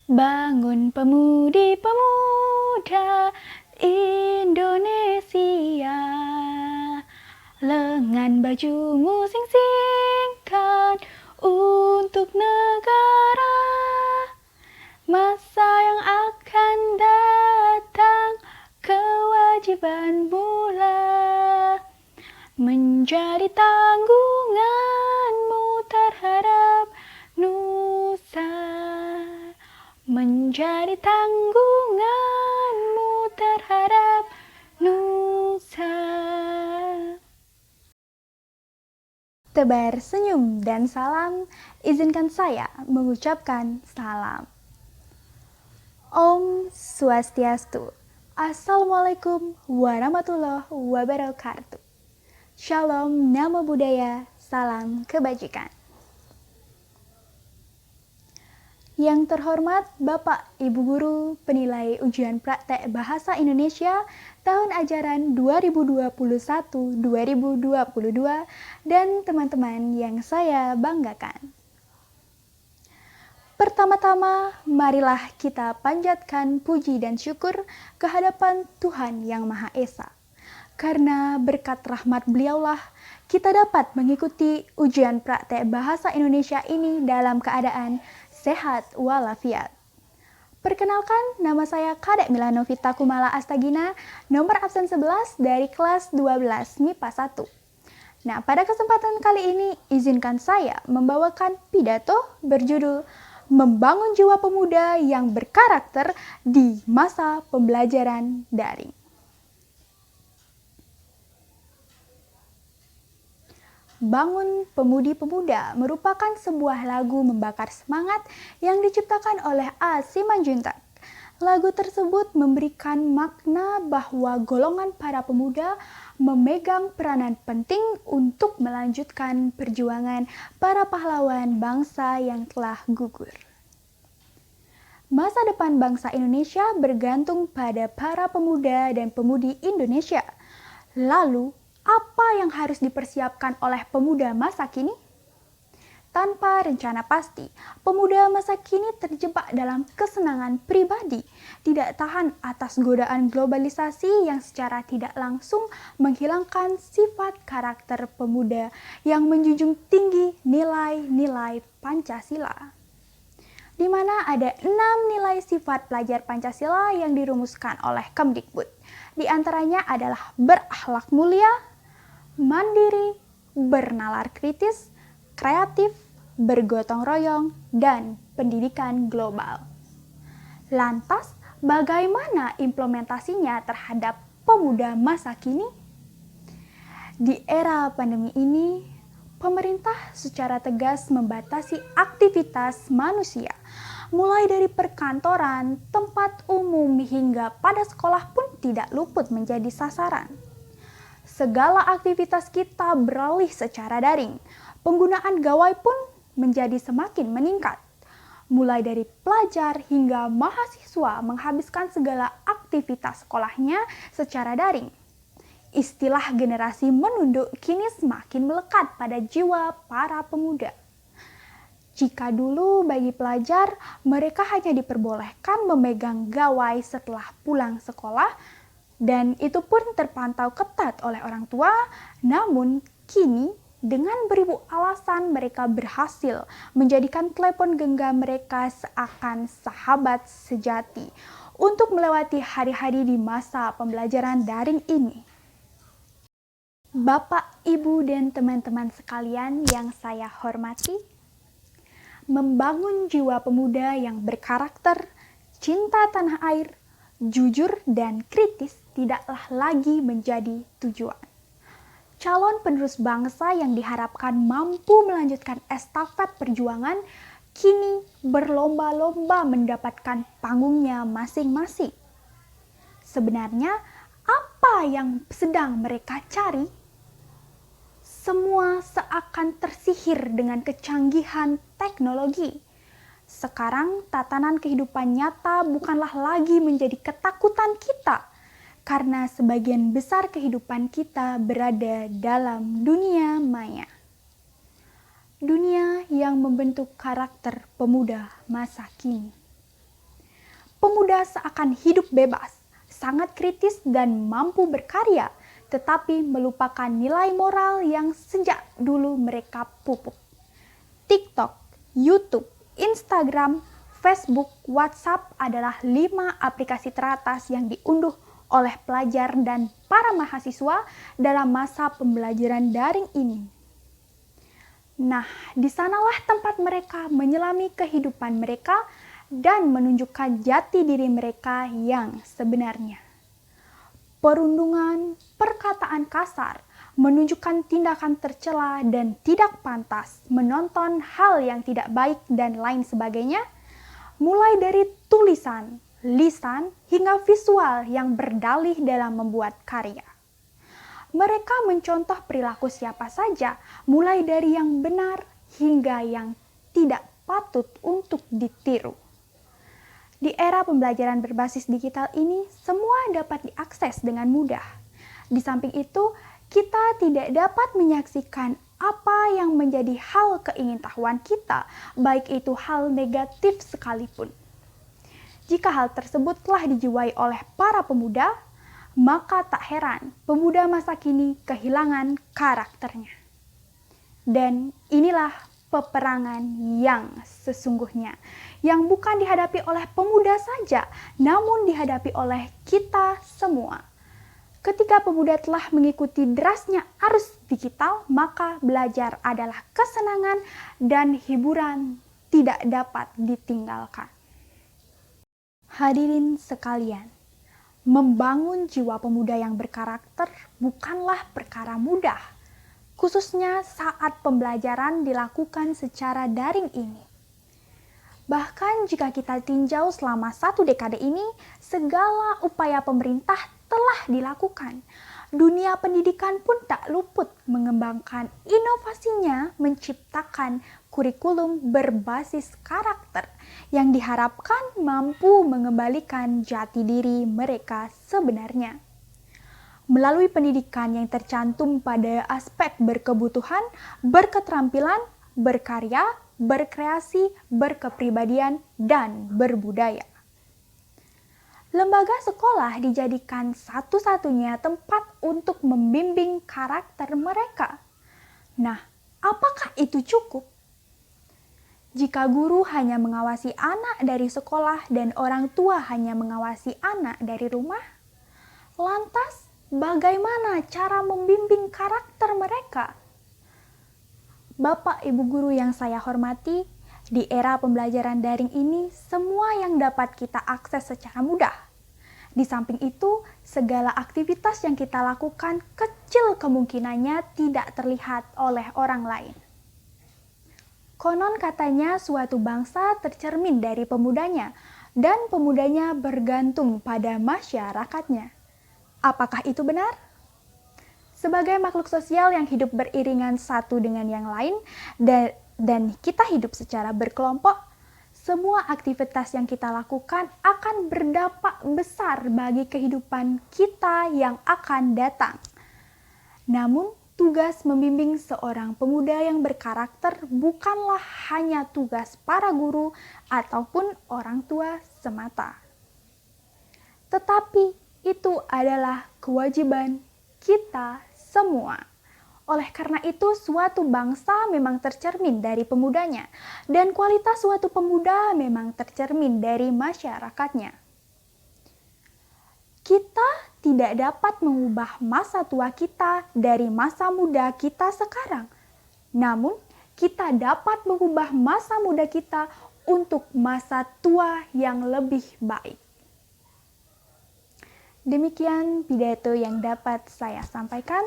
Bangun pemudi-pemuda Indonesia, lengan bajumu sing-singkan untuk negara. Masa yang akan datang, kewajiban pula menjadi tanggunganmu terhadap nusa. Menjadi tanggunganmu terhadap nusa. Tebar senyum dan salam, izinkan saya mengucapkan salam. Om Swastiastu. Assalamualaikum warahmatullahi wabarakatuh. Shalom, Namo Buddhaya, salam kebajikan. Yang terhormat Bapak Ibu Guru Penilai Ujian Praktek Bahasa Indonesia tahun ajaran 2021-2022 dan teman-teman yang saya banggakan. Pertama-tama, marilah kita panjatkan puji dan syukur kehadapan Tuhan Yang Maha Esa. Karena berkat rahmat beliaulah, kita dapat mengikuti ujian praktek bahasa Indonesia ini dalam keadaan sehat walafiat. Perkenalkan, nama saya Kadek Milanovita Kumala Astagina, nomor absen 11 dari kelas 12 MIPA 1. Nah, pada kesempatan kali ini, izinkan saya membawakan pidato berjudul Membangun Jiwa Pemuda yang Berkarakter di Masa Pembelajaran Daring. Bangun Pemudi-Pemuda merupakan sebuah lagu membakar semangat yang diciptakan oleh A. Simanjuntak. Lagu tersebut memberikan makna bahwa golongan para pemuda memegang peranan penting untuk melanjutkan perjuangan para pahlawan bangsa yang telah gugur. Masa depan bangsa Indonesia bergantung pada para pemuda dan pemudi Indonesia. Lalu, apa yang harus dipersiapkan oleh pemuda masa kini? Tanpa rencana pasti, pemuda masa kini terjebak dalam kesenangan pribadi, tidak tahan atas godaan globalisasi yang secara tidak langsung menghilangkan sifat karakter pemuda yang menjunjung tinggi nilai-nilai Pancasila. Di mana ada 6 nilai sifat pelajar Pancasila yang dirumuskan oleh Kemdikbud. Di antaranya adalah berakhlak mulia, mandiri, bernalar kritis, kreatif, bergotong royong, dan pendidikan global. Lantas, bagaimana implementasinya terhadap pemuda masa kini? Di era pandemi ini, pemerintah secara tegas membatasi aktivitas manusia, mulai dari perkantoran, tempat umum, hingga pada sekolah pun tidak luput menjadi sasaran. Segala aktivitas kita beralih secara daring. Penggunaan gawai pun menjadi semakin meningkat. Mulai dari pelajar hingga mahasiswa menghabiskan segala aktivitas sekolahnya secara daring. Istilah generasi menunduk kini semakin melekat pada jiwa para pemuda. Jika dulu bagi pelajar, mereka hanya diperbolehkan memegang gawai setelah pulang sekolah, dan itu pun terpantau ketat oleh orang tua, namun kini dengan beribu alasan mereka berhasil menjadikan telepon genggam mereka seakan sahabat sejati untuk melewati hari-hari di masa pembelajaran daring ini. Bapak, Ibu, dan teman-teman sekalian yang saya hormati, membangun jiwa pemuda yang berkarakter, cinta tanah air, jujur dan kritis tidaklah lagi menjadi tujuan. Calon penerus bangsa yang diharapkan mampu melanjutkan estafet perjuangan kini berlomba-lomba mendapatkan panggungnya masing-masing. Sebenarnya, apa yang sedang mereka cari? Semua seakan tersihir dengan kecanggihan teknologi. Sekarang tatanan kehidupan nyata bukanlah lagi menjadi ketakutan kita, karena sebagian besar kehidupan kita berada dalam dunia maya. Dunia yang membentuk karakter pemuda masa kini. pemuda seakan hidup bebas, sangat kritis dan mampu berkarya, tetapi melupakan nilai moral yang sejak dulu mereka pupuk. TikTok, YouTube, Instagram, Facebook, WhatsApp adalah 5 aplikasi teratas yang diunduh oleh pelajar dan para mahasiswa dalam masa pembelajaran daring ini. Nah, di sanalah tempat mereka menyelami kehidupan mereka dan menunjukkan jati diri mereka yang sebenarnya. Perundungan, perkataan kasar, menunjukkan tindakan tercela dan tidak pantas, menonton hal yang tidak baik dan lain sebagainya, mulai dari tulisan, lisan, hingga visual yang berdalih dalam membuat karya. Mereka mencontoh perilaku siapa saja, mulai dari yang benar hingga yang tidak patut untuk ditiru. Di era pembelajaran berbasis digital ini, semua dapat diakses dengan mudah. Di samping itu, kita tidak dapat menyaksikan apa yang menjadi hal keingintahuan kita, baik itu hal negatif sekalipun. Jika hal tersebut telah dijiwai oleh para pemuda, maka tak heran pemuda masa kini kehilangan karakternya. Dan inilah peperangan yang sesungguhnya, yang bukan dihadapi oleh pemuda saja, namun dihadapi oleh kita semua. Ketika pemuda telah mengikuti derasnya arus digital, maka belajar adalah kesenangan dan hiburan tidak dapat ditinggalkan. Hadirin sekalian, membangun jiwa pemuda yang berkarakter bukanlah perkara mudah, khususnya saat pembelajaran dilakukan secara daring ini. Bahkan jika kita tinjau selama 1 dekade ini, segala upaya pemerintah telah dilakukan. Dunia pendidikan pun tak luput mengembangkan inovasinya menciptakan kurikulum berbasis karakter yang diharapkan mampu mengembalikan jati diri mereka sebenarnya. Melalui pendidikan yang tercantum pada aspek berkebutuhan, berketerampilan, berkarya, berkreasi, berkepribadian, dan berbudaya. Lembaga sekolah dijadikan satu-satunya tempat untuk membimbing karakter mereka. Nah, apakah itu cukup? Jika guru hanya mengawasi anak dari sekolah dan orang tua hanya mengawasi anak dari rumah, lantas bagaimana cara membimbing karakter mereka? Bapak Ibu guru yang saya hormati, di era pembelajaran daring ini, semua yang dapat kita akses secara mudah. Di samping itu, segala aktivitas yang kita lakukan kecil kemungkinannya tidak terlihat oleh orang lain. Konon katanya suatu bangsa tercermin dari pemudanya, dan pemudanya bergantung pada masyarakatnya. Apakah itu benar? Sebagai makhluk sosial yang hidup beriringan satu dengan yang lain, dan kita hidup secara berkelompok, semua aktivitas yang kita lakukan akan berdampak besar bagi kehidupan kita yang akan datang. Namun, tugas membimbing seorang pemuda yang berkarakter bukanlah hanya tugas para guru ataupun orang tua semata. Tetapi itu adalah kewajiban kita semua. Oleh karena itu, suatu bangsa memang tercermin dari pemudanya, dan kualitas suatu pemuda memang tercermin dari masyarakatnya. Kita tidak dapat mengubah masa tua kita dari masa muda kita sekarang. Namun, kita dapat mengubah masa muda kita untuk masa tua yang lebih baik. Demikian pidato yang dapat saya sampaikan.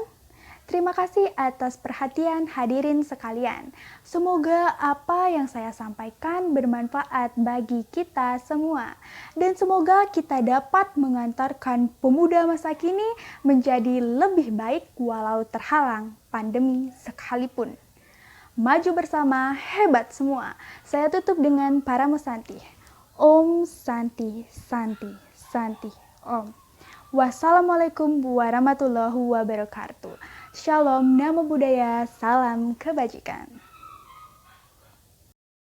Terima kasih atas perhatian hadirin sekalian. Semoga apa yang saya sampaikan bermanfaat bagi kita semua. Dan semoga kita dapat mengantarkan pemuda masa kini menjadi lebih baik walau terhalang pandemi sekalipun. Maju bersama, hebat semua. Saya tutup dengan Paramo Santi. Om Santi, Santi, Santi, Om. Wassalamualaikum warahmatullahi wabarakatuh. Shalom, namo buddhaya, salam kebajikan.